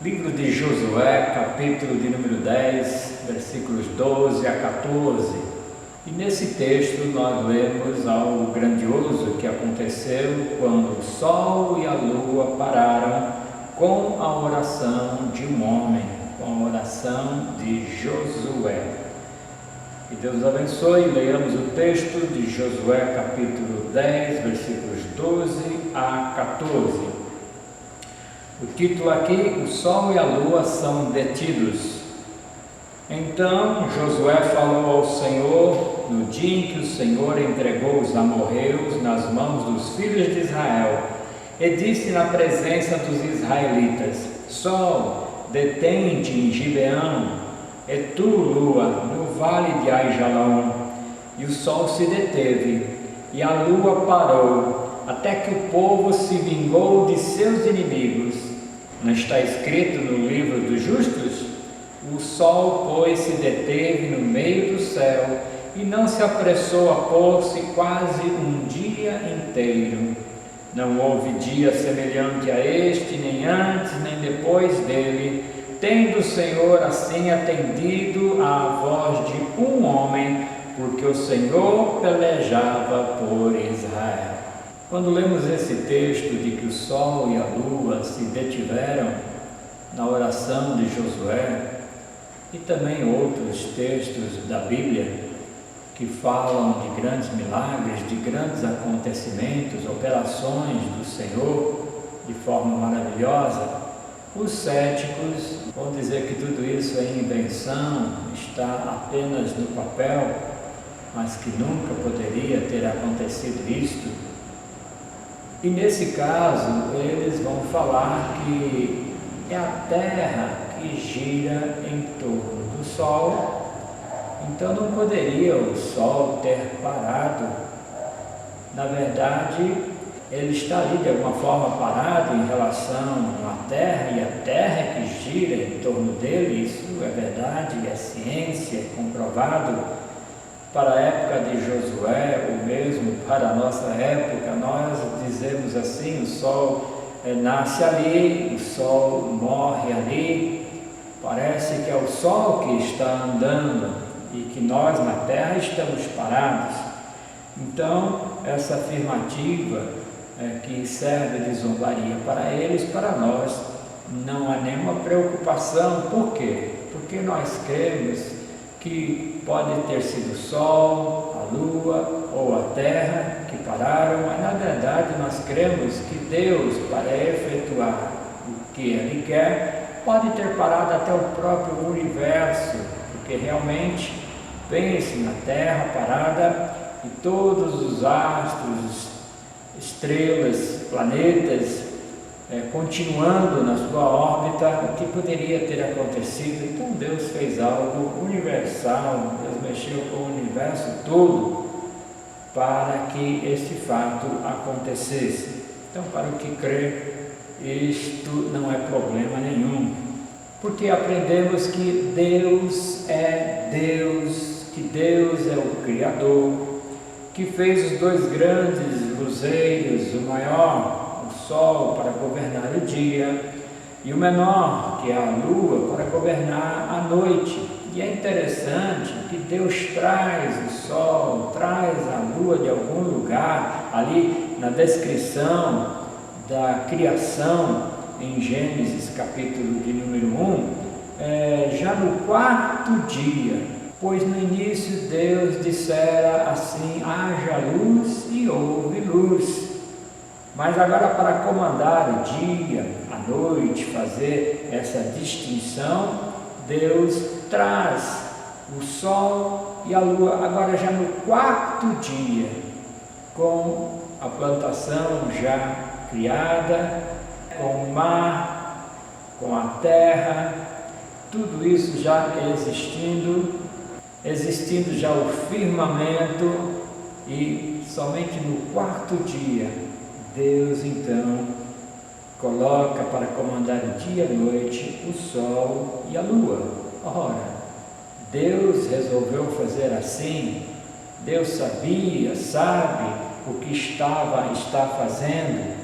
Livro de Josué, capítulo de número 10, versículos 12 a 14. E nesse texto nós lemos algo grandioso que aconteceu quando o sol e a lua pararam com a oração de um homem, com a oração de Josué. Que Deus abençoe. Leiamos o texto de Josué, capítulo 10, versículos 12 a 14. O título aqui: o sol e a lua são detidos. Então Josué falou ao Senhor no dia em que o Senhor entregou os amorreus nas mãos dos filhos de Israel, e disse na presença dos israelitas: Sol, detém-te em Gibeão, e tu, lua, no vale de Aijalon. E o sol se deteve, e a lua parou, até que o povo se vingou de seus inimigos. Não está escrito no livro dos justos? O sol, pois, se deteve no meio do céu, e não se apressou a pôr-se quase um dia inteiro. Não houve dia semelhante a este, nem antes, nem depois dele, tendo o Senhor assim atendido à voz de um homem, porque o Senhor pelejava por Israel. Quando lemos esse texto de que o sol e a lua se detiveram na oração de Josué, e também outros textos da Bíblia que falam de grandes milagres, de grandes acontecimentos, operações do Senhor de forma maravilhosa, os céticos vão dizer que tudo isso é invenção, está apenas no papel, mas que nunca poderia ter acontecido isto. E nesse caso, eles vão falar que é a Terra que gira em torno do Sol, então não poderia o Sol ter parado. Na verdade, ele está ali de alguma forma parado em relação à Terra, e a Terra é que gira em torno dele. Isso é verdade, é ciência, é comprovado. Para a época de Josué, ou mesmo para a nossa época, nós dizemos assim: o sol nasce ali, o sol morre ali. Parece que é o sol que está andando e que nós na terra estamos parados. Então, essa afirmativa que serve de zombaria para eles, para nós não há nenhuma preocupação. Por quê? Porque nós cremos que pode ter sido o sol, a lua ou a terra que pararam, mas na verdade nós cremos que Deus, para efetuar o que Ele quer, pode ter parado até o próprio universo, porque realmente, pense na Terra parada e todos os astros, estrelas, planetas, continuando na sua órbita, o que poderia ter acontecido. Então Deus fez algo universal, Deus mexeu com o universo todo para que este fato acontecesse. Então, para o que crê, isto não é problema nenhum, porque aprendemos que Deus é Deus, que Deus é o Criador, que fez os dois grandes luzeiros, o maior, o sol, para governar o dia, e o menor, que é a lua, para governar a noite. E é interessante que Deus traz o sol, traz a lua de algum lugar, ali na descrição da criação, em Gênesis capítulo de número 1, já no quarto dia, pois no início Deus dissera assim: haja luz, e houve luz. Mas agora, para comandar o dia, a noite, fazer essa distinção, Deus traz o sol e a lua, agora já no quarto dia, com a plantação já criada, com o mar, com a terra, tudo isso já existindo já o firmamento, e somente no quarto dia Deus então coloca para comandar o dia e a noite o sol e a lua. Ora, Deus resolveu fazer assim. Deus sabia, sabe o que está fazendo.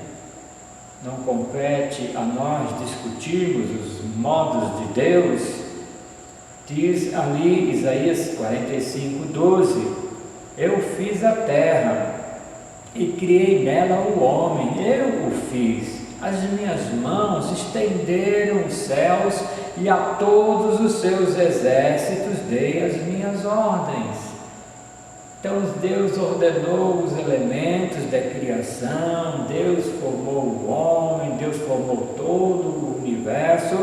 não compete a nós discutirmos os modos de Deus. Diz ali Isaías 45:12: eu fiz a terra e criei nela o homem, eu o fiz. As minhas mãos estenderam os céus e a todos os seus exércitos dei as minhas ordens. Então Deus ordenou os elementos da criação, Deus formou o homem, Deus formou todo o universo,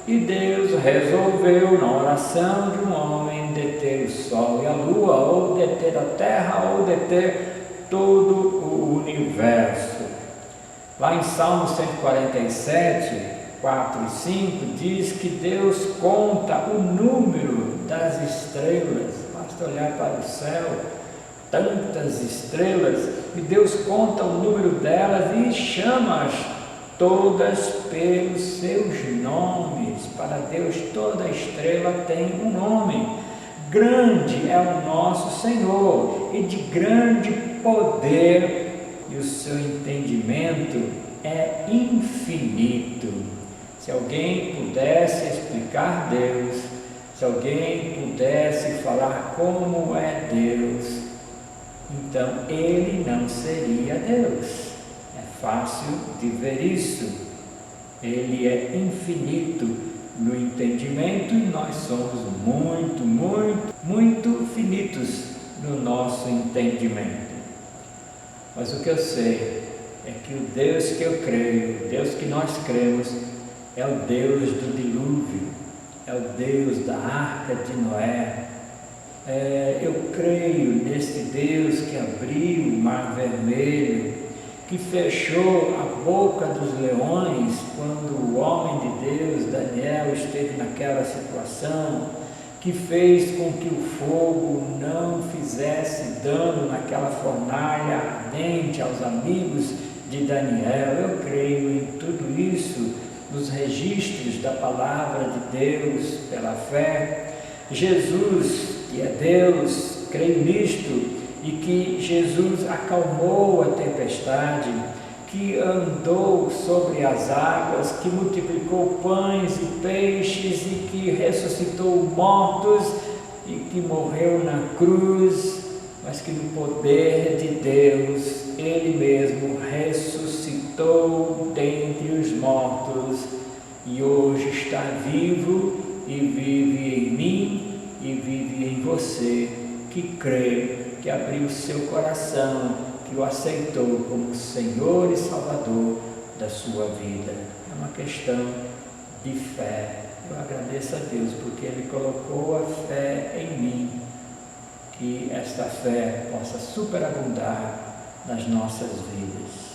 e Deus resolveu na oração de um homem deter o sol e a lua, ou deter a terra, ou deter todo o universo. Lá em Salmo 147, 4 e 5, diz que Deus conta o número das estrelas. Basta olhar para o céu, tantas estrelas, e Deus conta o número delas e chama-as todas pelos seus nomes. Para Deus toda estrela tem um nome. Grande é o nosso Senhor e de grande poder, e o seu entendimento é infinito. Se alguém pudesse explicar Deus, se alguém pudesse falar como é Deus, então ele não seria Deus. É fácil de ver isso. Ele é infinito no entendimento e nós somos muito finitos no nosso entendimento. Mas o que eu sei é que o Deus que eu creio, o Deus que nós cremos, é o Deus do dilúvio, é o Deus da arca de Noé. Eu creio nesse Deus que abriu o mar vermelho, que fechou a boca dos leões quando o homem de Deus, Daniel, esteve naquela situação, que fez com que o fogo não fizesse dano naquela fornalha ardente aos amigos de Daniel. Eu creio em tudo isso, nos registros da palavra de Deus, pela fé. Jesus, que é Deus, creio nisto, e que Jesus acalmou a tempestade, que andou sobre as águas, que multiplicou pães e peixes, e que ressuscitou mortos, e que morreu na cruz, mas que no poder de Deus, Ele mesmo ressuscitou dentre os mortos, e hoje está vivo, e vive em mim, e vive em você, que crê, que abriu seu coração, que o aceitou como Senhor e Salvador da sua vida. É uma questão de fé. Eu agradeço a Deus porque Ele colocou a fé em mim, que esta fé possa superabundar nas nossas vidas.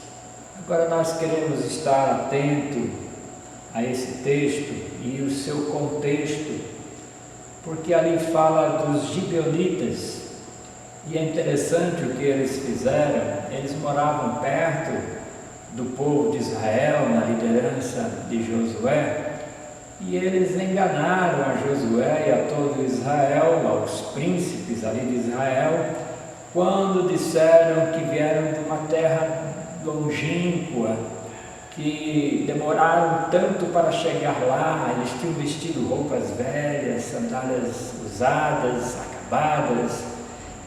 Agora nós queremos estar atento a esse texto e o seu contexto, porque ali fala dos gibeonitas. E é interessante o que eles fizeram. Eles moravam perto do povo de Israel, na liderança de Josué, e eles enganaram a Josué e a todo Israel, aos príncipes ali de Israel, quando disseram que vieram de uma terra longínqua, que demoraram tanto para chegar lá. Eles tinham vestido roupas velhas, sandálias usadas, acabadas,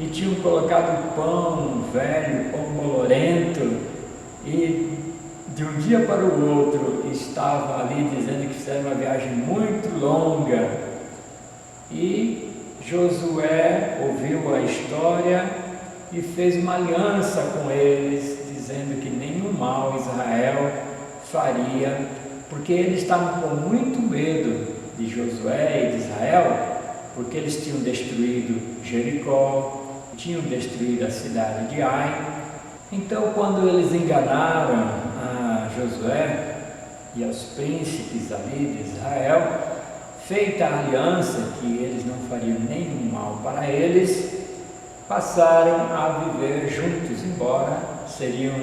e tinham colocado pão velho, pão bolorento, e de um dia para o outro estavam ali dizendo que fizeram uma viagem muito longa. E Josué ouviu a história e fez uma aliança com eles, dizendo que nenhum mal Israel faria, porque eles estavam com muito medo de Josué e de Israel, porque eles tinham destruído Jericó, tinham destruído a cidade de Ai. Então, quando eles enganaram a Josué e aos príncipes ali de Israel, feita a aliança que eles não fariam nenhum mal para eles, passaram a viver juntos, embora seriam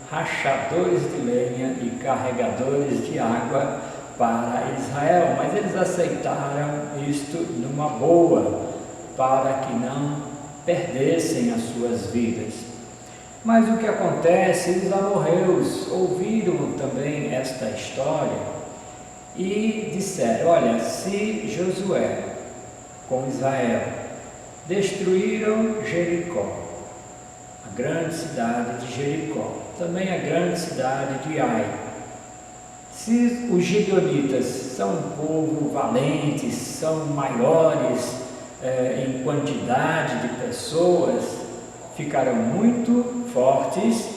rachadores de lenha e carregadores de água para Israel, mas eles aceitaram isto numa boa, para que não perdessem as suas vidas. Mas o que acontece? Os amorreus ouviram também esta história e disseram: olha, se Josué com Israel destruíram Jericó, a grande cidade de Jericó, também a grande cidade de Ai, se os gibeonitas são um povo valente, são maiores em quantidade de pessoas, ficarão muito fortes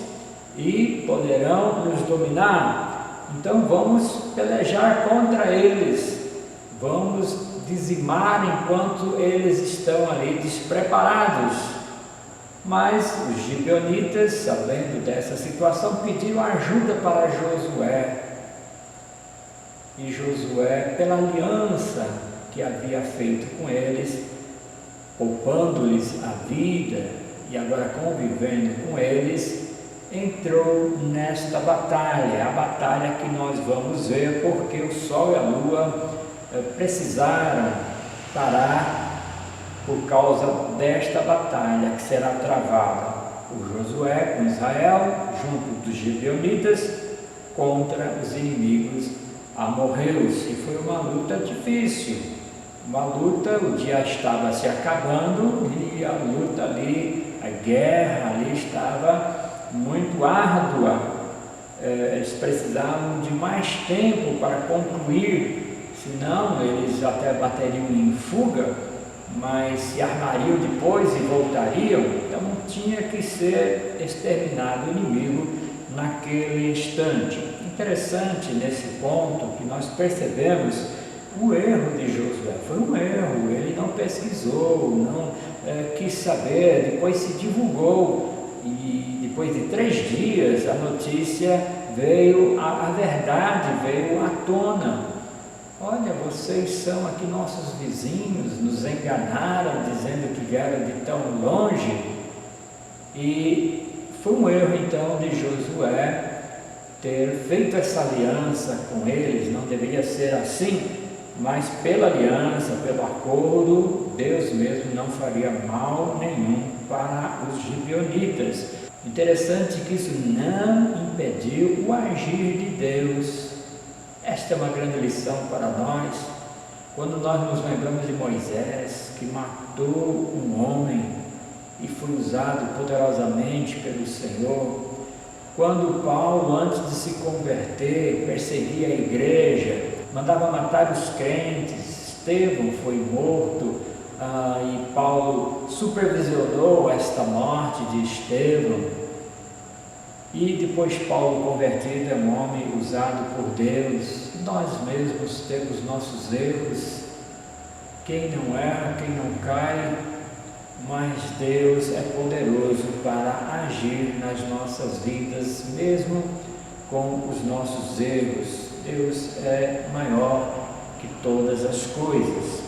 e poderão nos dominar. Então vamos pelejar contra eles, vamos dizimar enquanto eles estão ali despreparados. Mas os gibeonitas, sabendo dessa situação, pediram ajuda para Josué. E Josué, pela aliança que havia feito com eles, poupando-lhes a vida e agora convivendo com eles, entrou nesta batalha, a batalha que nós vamos ver, porque o sol e a lua precisaram parar por causa desta batalha que será travada por Josué com Israel, junto dos gibeonitas, contra os inimigos amorreus. E foi uma luta difícil, uma luta, o dia estava se acabando e a luta ali, a guerra ali estava muito árdua. Eles precisavam de mais tempo para concluir, senão eles até bateriam em fuga, mas se armariam depois e voltariam. Então tinha que ser exterminado o inimigo naquele instante. Interessante nesse ponto que nós percebemos o erro de Josué. Foi um erro, ele não pesquisou, não quis saber, depois se divulgou e depois de 3 dias a notícia veio, a verdade veio à tona. Olha, vocês são aqui nossos vizinhos, nos enganaram dizendo que vieram de tão longe. E foi um erro então de Josué ter feito essa aliança com eles. Não deveria ser assim, mas pela aliança, pelo acordo, Deus mesmo não faria mal nenhum para os gibeonitas. Interessante que isso não impediu o agir de Deus. Esta é uma grande lição para nós, quando nós nos lembramos de Moisés, que matou um homem e foi usado poderosamente pelo Senhor. Quando Paulo, antes de se converter, perseguia a igreja, mandava matar os crentes, Estevão foi morto, e Paulo supervisionou esta morte de Estevão. E depois Paulo, convertido, é um homem usado por Deus. Nós mesmos temos nossos erros. Quem não erra, quem não cai, mas Deus é poderoso para agir nas nossas vidas, mesmo com os nossos erros. Deus é maior que todas as coisas.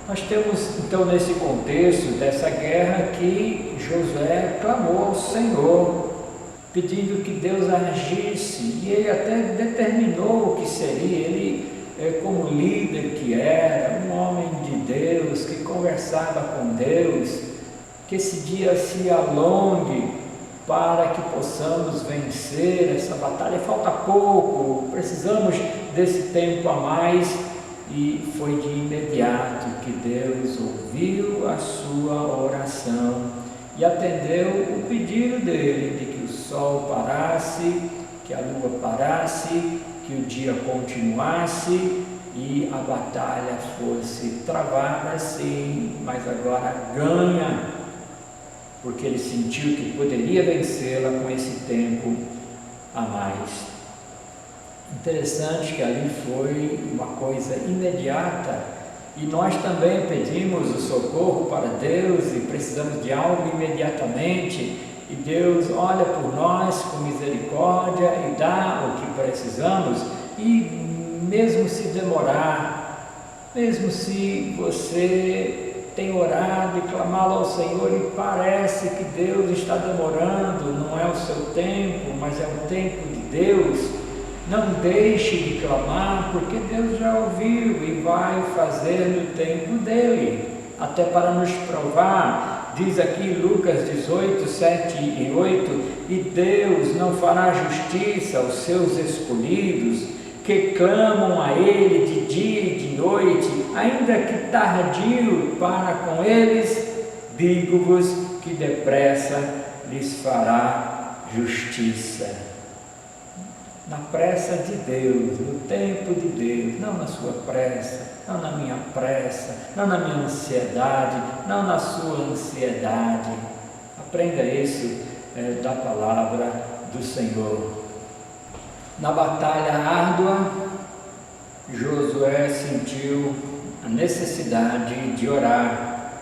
Nós temos então nesse contexto dessa guerra que Josué clamou ao Senhor, pedindo que Deus agisse, e ele até determinou o que seria. Ele, como líder que era, um homem de Deus, que conversava com Deus, que esse dia se alongue para que possamos vencer essa batalha. Falta pouco, precisamos desse tempo a mais. E foi de imediato que Deus ouviu a sua oração e atendeu o pedido dele de que o sol parasse, que a lua parasse, que o dia continuasse e a batalha fosse travada, sim, mas agora ganha, porque ele sentiu que poderia vencê-la com esse tempo a mais. Interessante que ali foi uma coisa imediata, e nós também pedimos o socorro para Deus e precisamos de algo imediatamente, e Deus olha por nós com misericórdia e dá o que precisamos. E mesmo se demorar, mesmo se você tem orado e clamado ao Senhor e parece que Deus está demorando, não é o seu tempo, mas é o tempo de Deus, não deixe de clamar, porque Deus já ouviu e vai fazer no tempo dele, até para nos provar. Diz aqui Lucas 18, 7 e 8, e Deus não fará justiça aos seus escolhidos, que clamam a Ele de dia e de noite, ainda que tardio para com eles, digo-vos que depressa lhes fará justiça. Na pressa de Deus, no tempo de Deus, não na sua pressa, não na minha pressa, não na minha ansiedade, não na sua ansiedade. Aprenda isso da palavra do Senhor. Na batalha árdua, Josué sentiu a necessidade de orar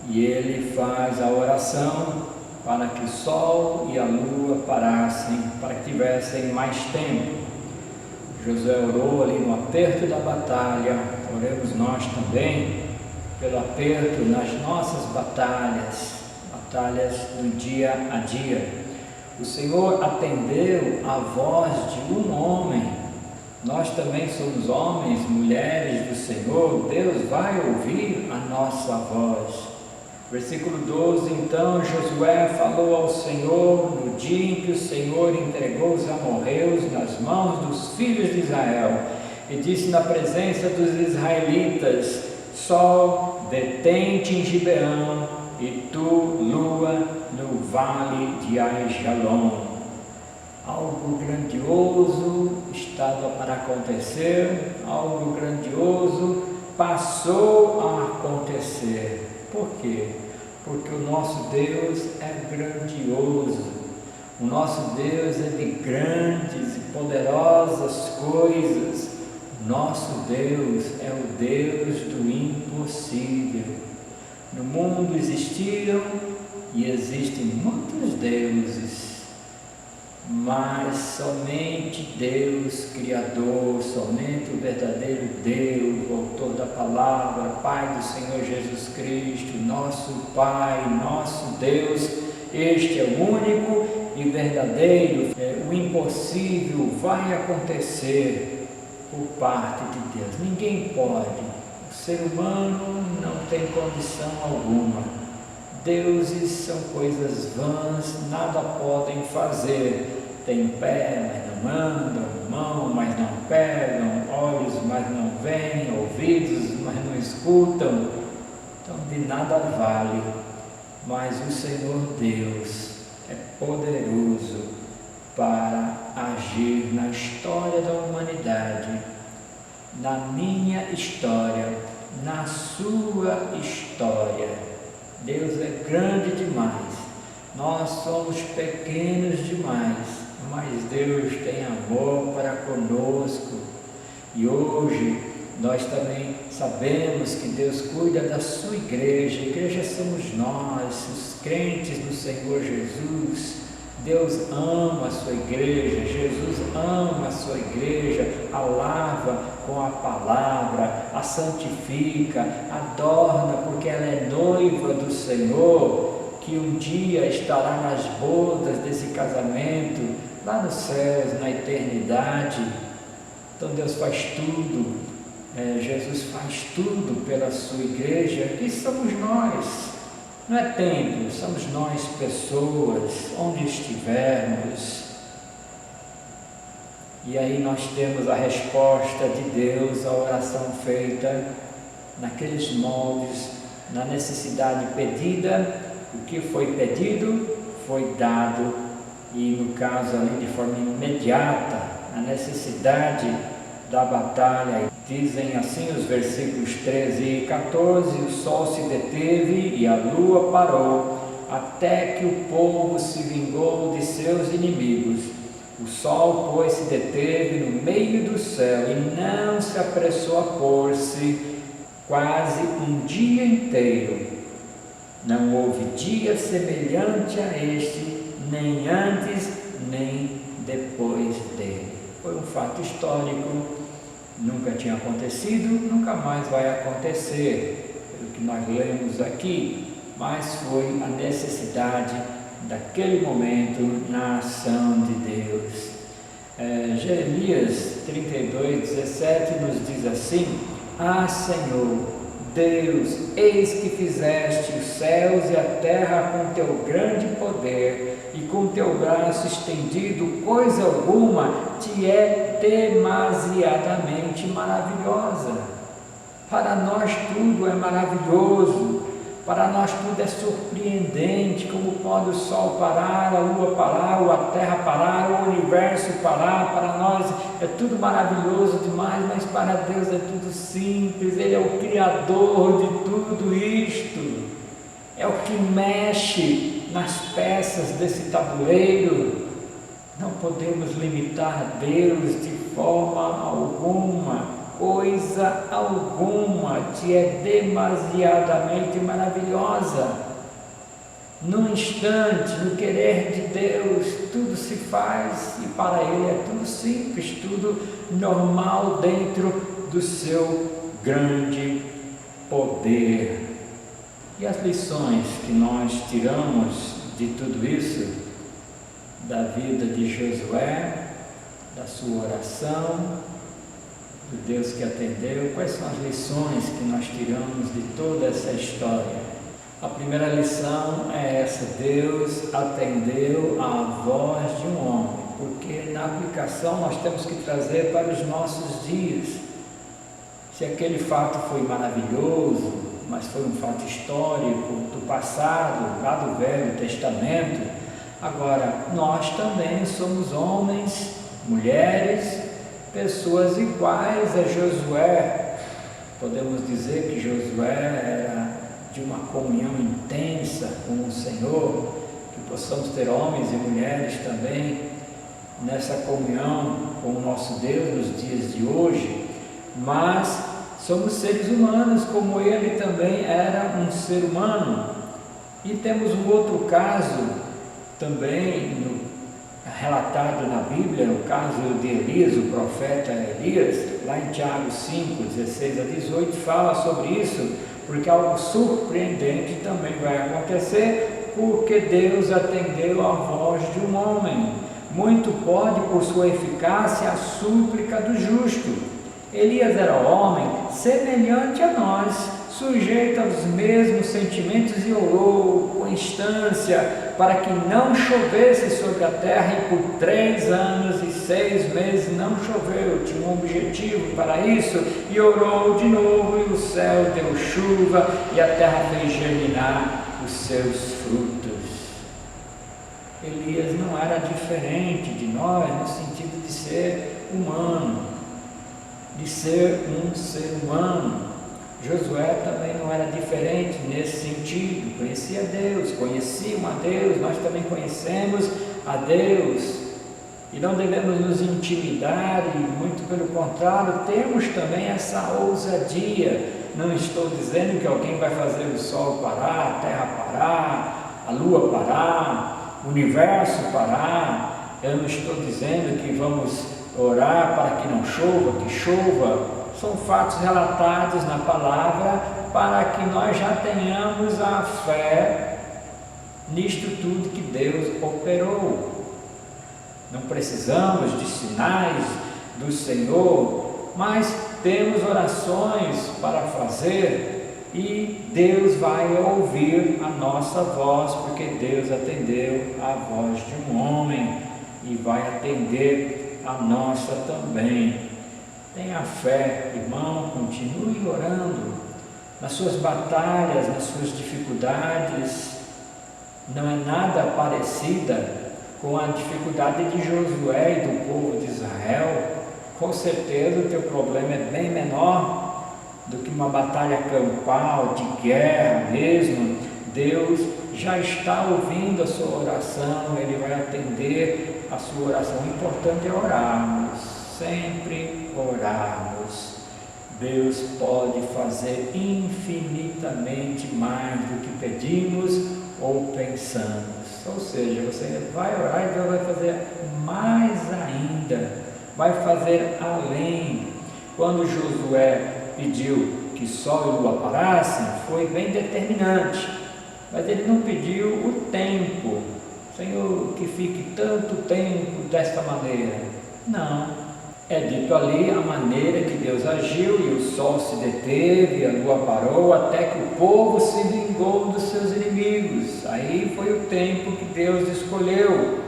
e ele faz a oração para que o sol e a lua parassem, para que tivessem mais tempo. Josué orou ali no aperto da batalha, oremos nós também pelo aperto nas nossas batalhas do dia a dia. O Senhor atendeu a voz de um homem, nós também somos homens, mulheres do Senhor, Deus vai ouvir a nossa voz. Versículo 12, então Josué falou ao Senhor no dia em que o Senhor entregou os amorreus nas mãos dos filhos de Israel, e disse na presença dos israelitas: Sol, detente em Gibeão, e tu, lua, no vale de Aijalon. Algo grandioso estava para acontecer, algo grandioso passou a acontecer. Por quê? Porque o nosso Deus é grandioso, o nosso Deus é de grandes e poderosas coisas, o nosso Deus é o Deus do impossível. No mundo existiram e existem muitos deuses, mas somente Deus Criador, somente o verdadeiro Deus, o autor da palavra, Pai do Senhor Jesus Cristo, nosso Pai, nosso Deus, este é o único e verdadeiro. O impossível vai acontecer por parte de Deus, ninguém pode, o ser humano não tem condição alguma. Deuses são coisas vãs, nada podem fazer. Tem pé, mas não andam, mão, mas não pegam, olhos, mas não veem, ouvidos, mas não escutam. Então de nada vale. Mas o Senhor Deus é poderoso para agir na história da humanidade, na minha história, na sua história. Deus é grande demais, nós somos pequenos demais, mas Deus tem amor para conosco. E hoje nós também sabemos que Deus cuida da sua igreja. A igreja somos nós, os crentes do Senhor Jesus. Deus ama a sua igreja, Jesus ama a sua igreja, a lava com a palavra, a santifica, adorna, porque ela é noiva do Senhor, que um dia estará nas bodas desse casamento, lá nos céus, na eternidade. Então Deus faz tudo, Jesus faz tudo pela sua igreja, que somos nós. Não é templo, somos nós pessoas, onde estivermos. E aí nós temos a resposta de Deus à oração feita naqueles moldes, na necessidade pedida. O que foi pedido foi dado, e no caso ali de forma imediata, a necessidade da batalha. Dizem assim os versículos 13 e 14: o sol se deteve e a lua parou, até que o povo se vingou de seus inimigos. O sol, pois, se deteve no meio do céu e não se apressou a pôr-se quase um dia inteiro. Não houve dia semelhante a este, nem antes, nem depois dele. Foi um fato histórico. Nunca tinha acontecido, nunca mais vai acontecer, pelo que nós lemos aqui, mas foi a necessidade daquele momento na ação de Deus. Jeremias 32:17 nos diz assim: Ah, Senhor, Deus, eis que fizeste os céus e a terra com teu grande poder, e com teu braço estendido, coisa alguma te é demasiadamente maravilhosa. Para nós tudo é maravilhoso, para nós tudo é surpreendente, como pode o sol parar, a lua parar, ou a terra parar, o universo parar. Para nós é tudo maravilhoso demais, mas para Deus é tudo simples. Ele é o Criador de tudo isto, é o que mexe nas peças desse tabuleiro. Não podemos limitar a Deus de forma alguma. Coisa alguma te é demasiadamente maravilhosa. No instante, no querer de Deus, tudo se faz, e para Ele é tudo simples, tudo normal dentro do seu grande poder. E as lições que nós tiramos de tudo isso, da vida de Josué, da sua oração, do Deus que atendeu, quais são as lições que nós tiramos de toda essa história? A primeira lição é essa: Deus atendeu à voz de um homem, porque na aplicação nós temos que trazer para os nossos dias. Se aquele fato foi maravilhoso, mas foi um fato histórico do passado, lá do Velho Testamento, agora nós também somos homens, mulheres, pessoas iguais a Josué. Podemos dizer que Josué era de uma comunhão intensa com o Senhor, que possamos ter homens e mulheres também nessa comunhão com o nosso Deus nos dias de hoje, mas somos seres humanos como ele também era um ser humano. E temos um outro caso também relatado na Bíblia, o caso de Elias, o profeta Elias, lá em Tiago 5, 16 a 18, fala sobre isso, porque algo surpreendente também vai acontecer, porque Deus atendeu a voz de um homem. Muito pode, por sua eficácia, a súplica do justo. Elias era homem semelhante a nós, sujeito aos mesmos sentimentos, e orou com instância para que não chovesse sobre a terra, e por 3 anos e 6 meses não choveu. Tinha um objetivo para isso, e orou de novo, e o céu deu chuva, e a terra fez germinar os seus frutos. Elias não era diferente de nós no sentido de ser humano, de ser um ser humano. Josué também não era diferente nesse sentido, conhecia Deus, conheciam a Deus, nós também conhecemos a Deus, e não devemos nos intimidar, e muito pelo contrário, temos também essa ousadia. Não estou dizendo que alguém vai fazer o sol parar, a terra parar, a lua parar, o universo parar. Eu não estou dizendo que vamos orar para que não chova, que chova. São fatos relatados na palavra para que nós já tenhamos a fé nisto tudo que Deus operou. Não precisamos de sinais do Senhor, mas temos orações para fazer, e Deus vai ouvir a nossa voz, porque Deus atendeu a voz de um homem e vai atender a nossa também. Tenha fé, irmão, continue orando nas suas batalhas, nas suas dificuldades. Não é nada parecida com a dificuldade de Josué e do povo de Israel. Com certeza o teu problema é bem menor do que uma batalha campal, de guerra mesmo. Deus já está ouvindo a sua oração, Ele vai atender a sua oração. O importante é orarmos, sempre orarmos. Deus pode fazer infinitamente mais do que pedimos ou pensamos. Ou seja, você vai orar e Deus vai fazer mais ainda, vai fazer além. Quando Josué pediu que sol e lua parassem, foi bem determinante, mas ele não pediu o tempo. Senhor, que fique tanto tempo desta maneira. Não, É dito ali a maneira que Deus agiu, e o sol se deteve, e a lua parou, até que o povo se vingou dos seus inimigos. Aí foi o tempo que Deus escolheu.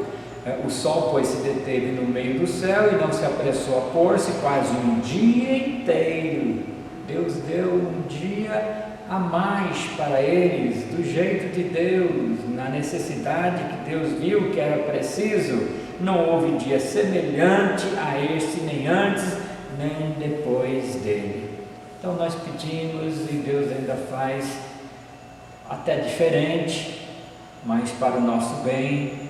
O sol, pois, se deteve no meio do céu e não se apressou a pôr-se quase um dia inteiro. Deus deu um dia a mais para eles, do jeito de Deus, na necessidade que Deus viu que era preciso. Não houve dia semelhante a este, nem antes, nem depois dele. Então nós pedimos, e Deus ainda faz até diferente, mas para o nosso bem.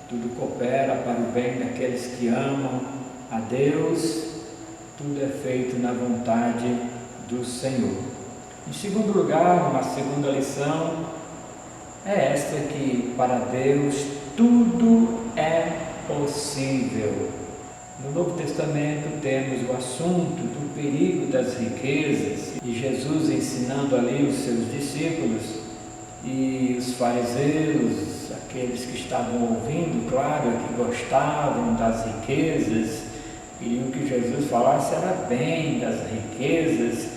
Tudo coopera para o bem daqueles que amam a Deus, tudo é feito na vontade do Senhor. Em segundo lugar, uma segunda lição, é esta que para Deus tudo é possível. No Novo Testamento temos o assunto do perigo das riquezas, e Jesus ensinando ali os seus discípulos e os fariseus, aqueles que estavam ouvindo, claro, que gostavam das riquezas, queriam que Jesus falasse era bem das riquezas,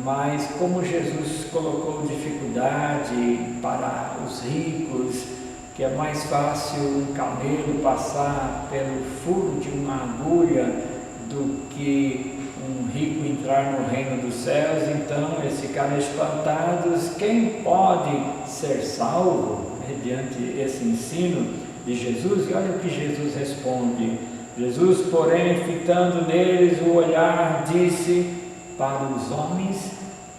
mas como Jesus colocou dificuldade para os ricos, que é mais fácil um camelo passar pelo furo de uma agulha do que um rico entrar no reino dos céus, então eles ficaram espantados. Quem pode ser salvo mediante esse ensino de Jesus? E olha o que Jesus responde. Jesus, porém, fitando neles o olhar, disse: para os homens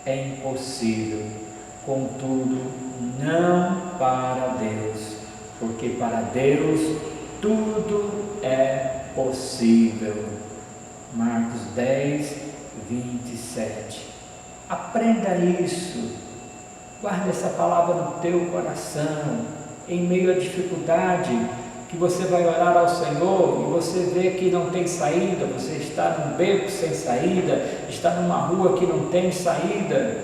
é impossível, contudo não para Deus, porque para Deus tudo é possível. Marcos 10, 27. Aprenda isso, guarde essa palavra no teu coração, em meio à dificuldade, que você vai orar ao Senhor e você vê que não tem saída, você está num beco sem saída, está numa rua que não tem saída,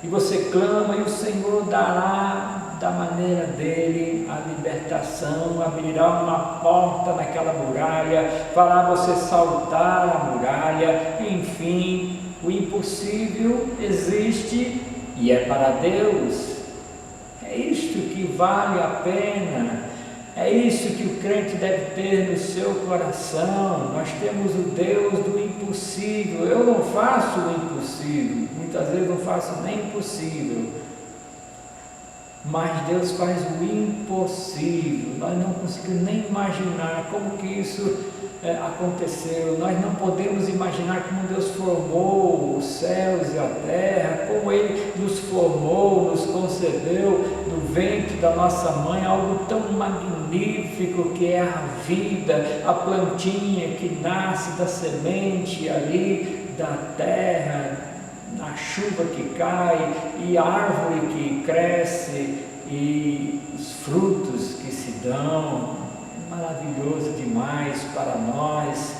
e você clama e o Senhor dará da maneira dele a libertação, abrirá uma porta naquela muralha, fará você saltar a muralha. Enfim, o impossível existe e é para Deus. É isto que vale a pena, é isso que o crente deve ter no seu coração. Nós temos o Deus do impossível. Eu não faço o impossível, muitas vezes não faço nem o possível, mas Deus faz o impossível. Nós não conseguimos nem imaginar como que isso aconteceu. Nós não podemos imaginar como Deus formou os céus e a terra, como Ele nos formou, nos concebeu no ventre da nossa mãe, algo tão magnífico que é a vida, a plantinha que nasce da semente ali da terra, a chuva que cai, e a árvore que cresce, e os frutos que se dão. É maravilhoso demais para nós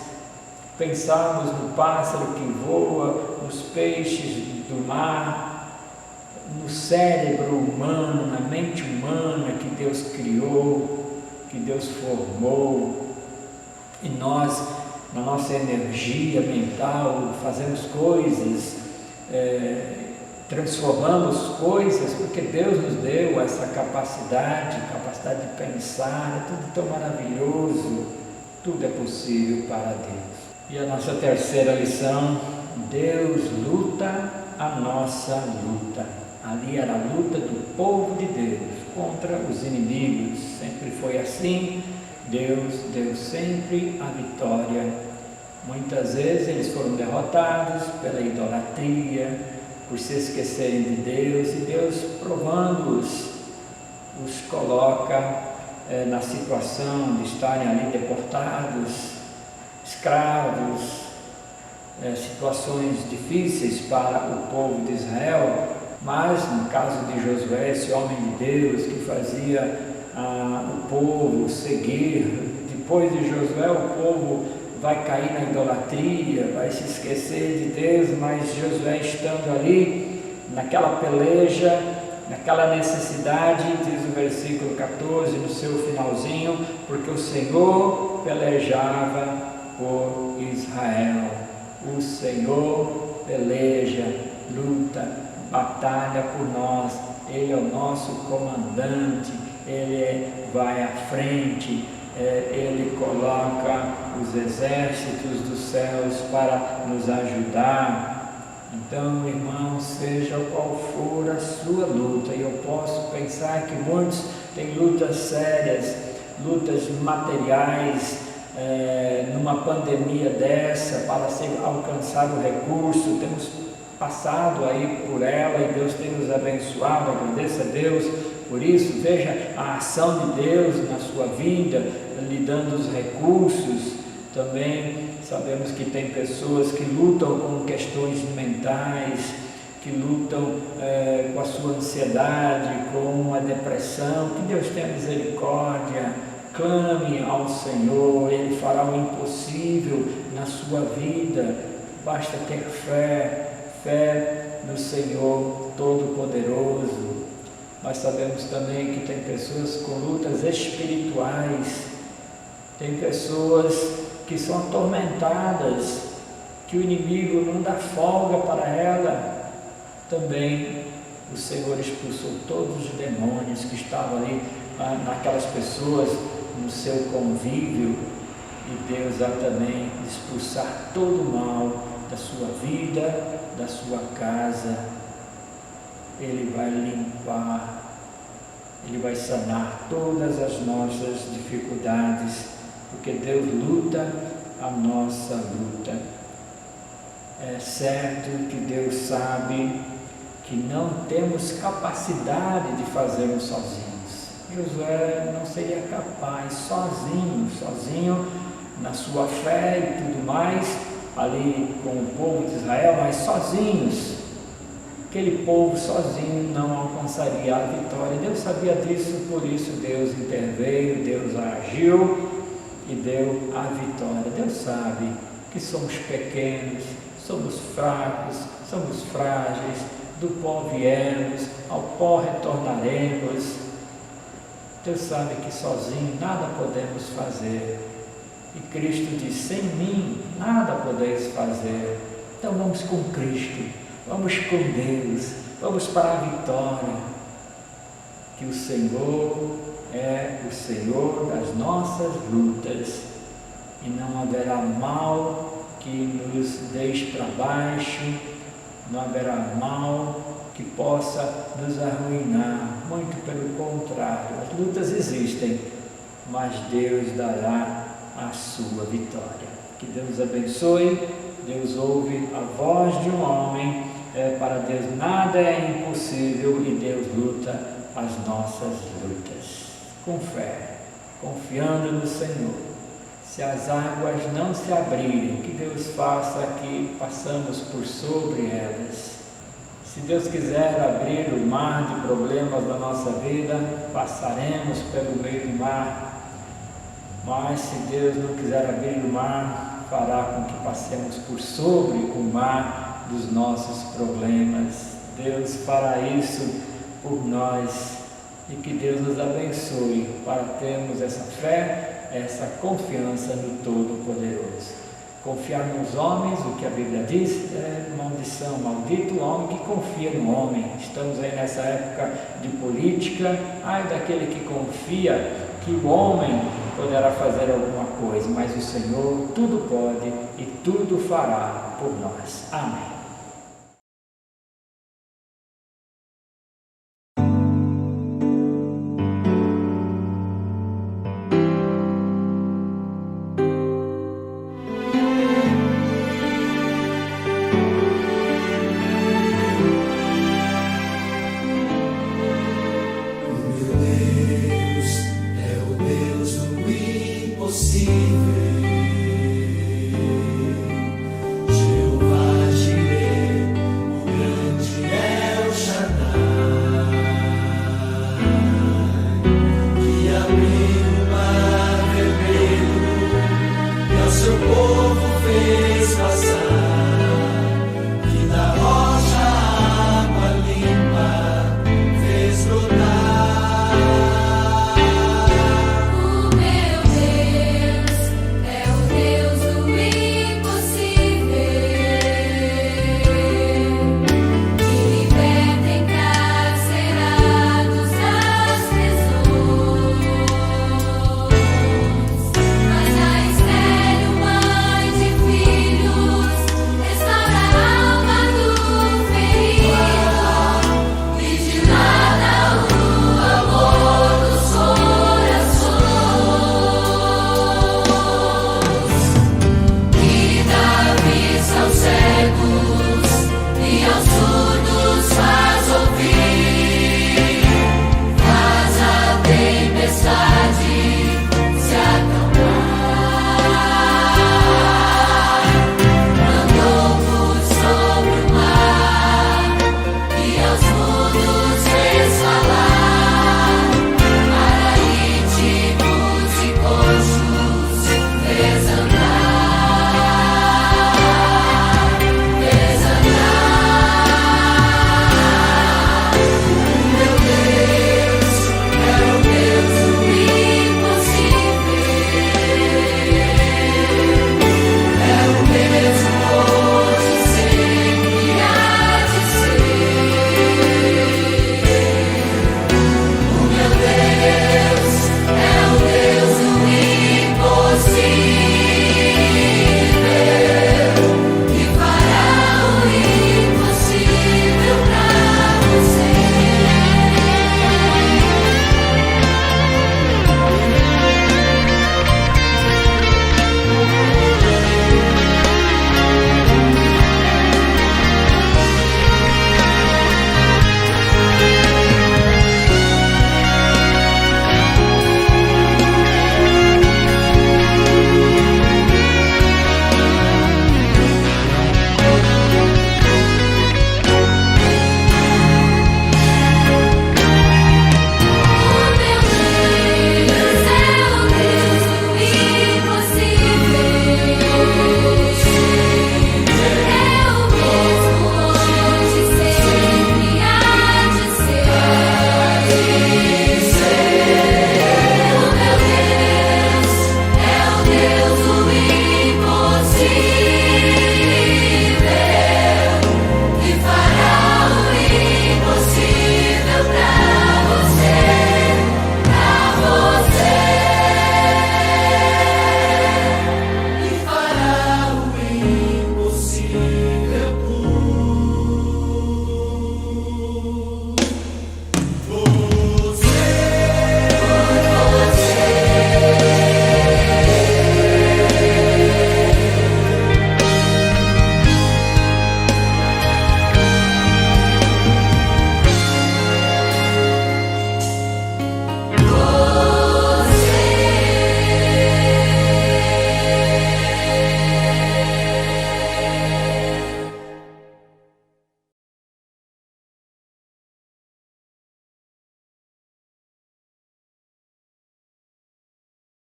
pensarmos no pássaro que voa, nos peixes do mar, no cérebro humano, na mente humana que Deus criou, que Deus formou, e nós, na nossa energia mental, fazemos coisas, transformamos coisas, porque Deus nos deu essa capacidade de pensar. É tudo tão maravilhoso, tudo é possível para Deus. E a nossa terceira lição: Deus luta a nossa luta. Ali era a luta do povo de Deus contra os inimigos, sempre foi assim. Deus deu sempre a vitória. Muitas vezes eles foram derrotados pela idolatria, por se esquecerem de Deus, e Deus, provando-os, os coloca na situação de estarem ali deportados, escravos, situações difíceis para o povo de Israel. Mas no caso de Josué, esse homem de Deus que fazia o povo seguir, depois de Josué o povo vai cair na idolatria, vai se esquecer de Deus, mas Josué estando ali, naquela peleja, naquela necessidade, diz o versículo 14, no seu finalzinho, porque o Senhor pelejava por Israel. O Senhor peleja, luta, batalha por nós. Ele é o nosso comandante, Ele vai à frente, Ele coloca os exércitos dos céus para nos ajudar. Então, irmãos, seja qual for a sua luta, e eu posso pensar que muitos têm lutas sérias, lutas materiais, numa pandemia dessa, para ser alcançado o recurso, temos passado aí por ela e Deus tem nos abençoado, agradeça a Deus por isso. Veja a ação de Deus na sua vida, lhe dando os recursos. Também sabemos que tem pessoas que lutam com questões mentais, que lutam com a sua ansiedade, com a depressão. Que Deus tenha misericórdia, clame ao Senhor, Ele fará o impossível na sua vida. Basta ter fé no Senhor Todo-Poderoso. Nós sabemos também que tem pessoas com lutas espirituais, tem pessoas que são atormentadas, que o inimigo não dá folga para ela. Também o Senhor expulsou todos os demônios que estavam ali naquelas pessoas, no seu convívio, e Deus vai também expulsar todo o mal da sua vida, da sua casa. Ele vai limpar, Ele vai sanar todas as nossas dificuldades, porque Deus luta a nossa luta. É certo que Deus sabe que não temos capacidade de fazermos sozinhos. Josué não seria capaz sozinho na sua fé e tudo mais, ali com o povo de Israel, mas sozinhos. Aquele povo sozinho não alcançaria a vitória. Deus sabia disso, por isso Deus interveio, Deus agiu e deu a vitória. Deus sabe que somos pequenos, somos fracos, somos frágeis, do pó viemos, ao pó retornaremos. Deus sabe que sozinho nada podemos fazer. E Cristo diz: sem mim nada podeis fazer. Então vamos com Cristo, vamos com Deus, vamos para a vitória. Que o Senhor é o Senhor das nossas lutas, e não haverá mal que nos deixe para baixo, não haverá mal que possa nos arruinar. Muito pelo contrário, as lutas existem, mas Deus dará a sua vitória. Que Deus abençoe. Deus ouve a voz de um homem, para Deus nada é impossível, e Deus luta as nossas lutas com fé, confiando no Senhor. Se as águas não se abrirem, que Deus faça que passamos por sobre elas. Se Deus quiser abrir o mar de problemas da nossa vida, passaremos pelo meio do mar. Mas se Deus não quiser abrir o mar, fará com que passemos por sobre o mar dos nossos problemas. Deus fará isso por nós, e que Deus nos abençoe para termos essa fé, essa confiança no Todo-Poderoso. Confiar nos homens, o que a Bíblia diz, é maldição, maldito o homem que confia no homem. Estamos aí nessa época de política, ai daquele que confia que o homem poderá fazer alguma coisa, mas o Senhor tudo pode e tudo fará por nós. Amém. Seu povo fez.